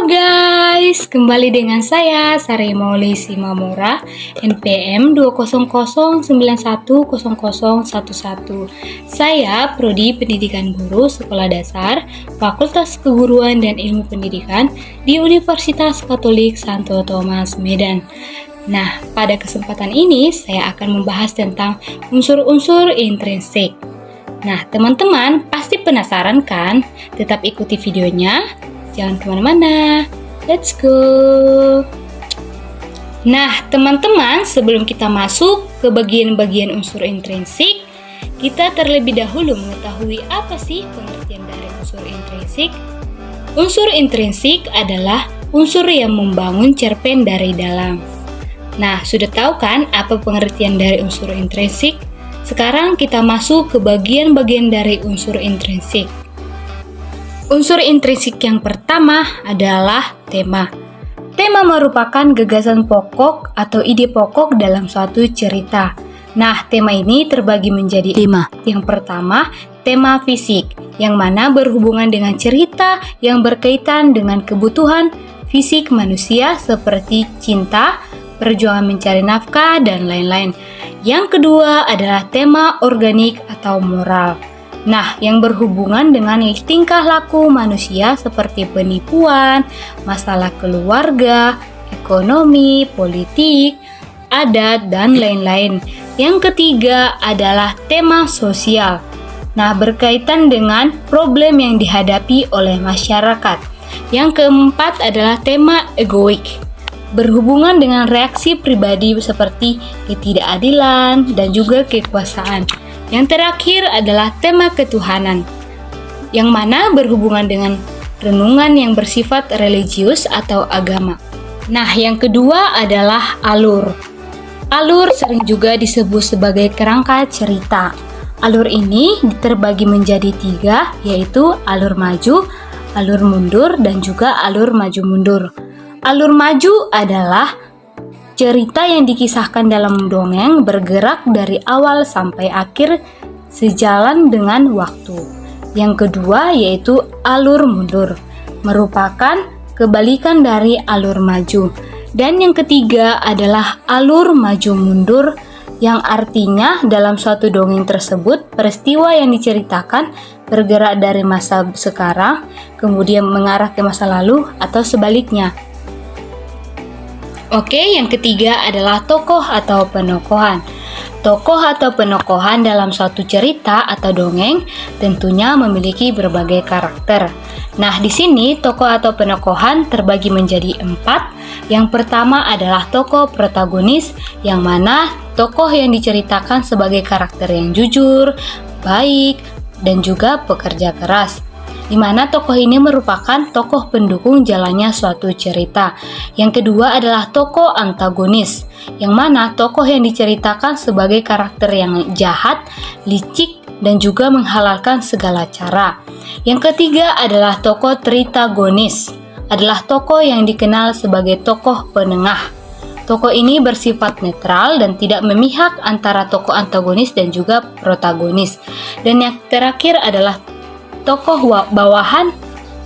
Guys, kembali dengan saya Sari Mauli Simamora, NPM 200910011. Saya Prodi Pendidikan Guru Sekolah Dasar Fakultas Keguruan dan Ilmu Pendidikan di Universitas Katolik Santo Thomas Medan. Nah, pada kesempatan ini saya akan membahas tentang unsur-unsur intrinsik. Nah, teman-teman pasti penasaran kan? Tetap ikuti videonya. Jangan kemana-mana, let's go! Nah, teman-teman, sebelum kita masuk ke bagian-bagian unsur intrinsik, kita terlebih dahulu mengetahui apa sih pengertian dari unsur intrinsik. Unsur intrinsik adalah unsur yang membangun cerpen dari dalam. Nah, sudah tahu kan apa pengertian dari unsur intrinsik? Sekarang kita masuk ke bagian-bagian dari unsur intrinsik. Unsur intrinsik yang pertama adalah tema. Tema merupakan gagasan pokok atau ide pokok dalam suatu cerita. Nah, tema ini terbagi menjadi 5. Yang pertama, tema fisik, yang mana berhubungan dengan cerita yang berkaitan dengan kebutuhan fisik manusia seperti cinta, perjuangan mencari nafkah, dan lain-lain. Yang kedua adalah tema organik atau moral. Nah, yang berhubungan dengan tingkah laku manusia seperti penipuan, masalah keluarga, ekonomi, politik, adat, dan lain-lain. Yang ketiga adalah tema sosial. Nah, berkaitan dengan problem yang dihadapi oleh masyarakat. Yang keempat adalah tema egoik. Berhubungan dengan reaksi pribadi seperti ketidakadilan dan juga kekuasaan. Yang terakhir adalah tema ketuhanan, yang mana berhubungan dengan renungan yang bersifat religius atau agama. Nah, yang kedua adalah alur. Alur sering juga disebut sebagai kerangka cerita. Alur ini terbagi menjadi 3, yaitu alur maju, alur mundur, dan juga alur maju mundur. Alur maju adalah cerita yang dikisahkan dalam dongeng bergerak dari awal sampai akhir sejalan dengan waktu. Yang kedua yaitu alur mundur, merupakan kebalikan dari alur maju. Dan yang ketiga adalah alur maju mundur, yang artinya dalam suatu dongeng tersebut peristiwa yang diceritakan bergerak dari masa sekarang kemudian mengarah ke masa lalu atau sebaliknya. Oke, yang ketiga adalah tokoh atau penokohan. Tokoh atau penokohan dalam suatu cerita atau dongeng tentunya memiliki berbagai karakter. Nah, di sini tokoh atau penokohan terbagi menjadi 4. Yang pertama adalah tokoh protagonis, yang mana tokoh yang diceritakan sebagai karakter yang jujur, baik, dan juga pekerja keras, di mana tokoh ini merupakan tokoh pendukung jalannya suatu cerita. Yang kedua adalah tokoh antagonis, yang mana tokoh yang diceritakan sebagai karakter yang jahat, licik, dan juga menghalalkan segala cara. Yang ketiga adalah tokoh tritagonis, adalah tokoh yang dikenal sebagai tokoh penengah. Tokoh ini bersifat netral dan tidak memihak antara tokoh antagonis dan juga protagonis. Dan yang terakhir adalah tokoh bawahan,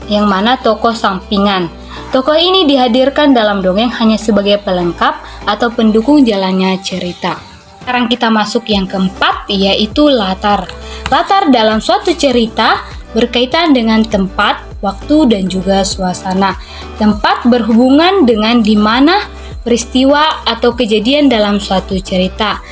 yang mana tokoh sampingan. Tokoh ini dihadirkan dalam dongeng hanya sebagai pelengkap atau pendukung jalannya cerita. Sekarang kita masuk yang keempat, yaitu latar. Latar dalam suatu cerita berkaitan dengan tempat, waktu, dan juga suasana. Tempat berhubungan dengan di mana peristiwa atau kejadian dalam suatu cerita.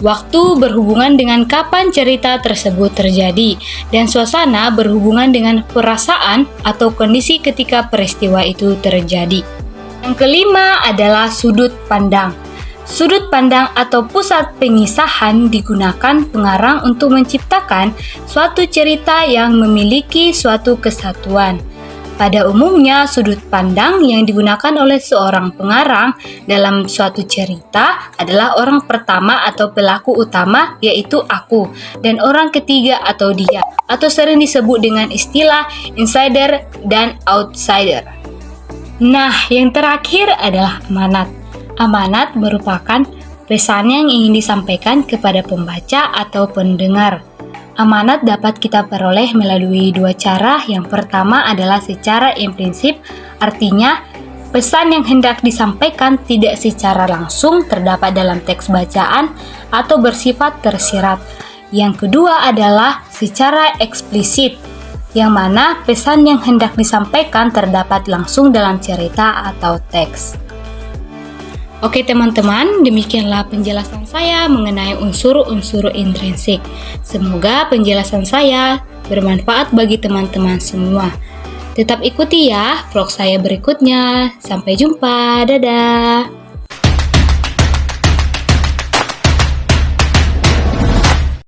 Waktu berhubungan dengan kapan cerita tersebut terjadi, dan suasana berhubungan dengan perasaan atau kondisi ketika peristiwa itu terjadi. Yang kelima adalah sudut pandang. Sudut pandang atau pusat pengisahan digunakan pengarang untuk menciptakan suatu cerita yang memiliki suatu kesatuan. Pada umumnya, sudut pandang yang digunakan oleh seorang pengarang dalam suatu cerita adalah orang pertama atau pelaku utama, yaitu aku, dan orang ketiga atau dia, atau sering disebut dengan istilah insider dan outsider. Nah, yang terakhir adalah amanat. Amanat merupakan pesan yang ingin disampaikan kepada pembaca atau pendengar. Amanat dapat kita peroleh melalui dua cara. Yang pertama adalah secara implisit, artinya pesan yang hendak disampaikan tidak secara langsung terdapat dalam teks bacaan atau bersifat tersirat. Yang kedua adalah secara eksplisit, yang mana pesan yang hendak disampaikan terdapat langsung dalam cerita atau teks. Oke teman-teman, demikianlah penjelasan saya mengenai unsur-unsur intrinsik. Semoga penjelasan saya bermanfaat bagi teman-teman semua. Tetap ikuti ya vlog saya berikutnya. Sampai jumpa, dadah!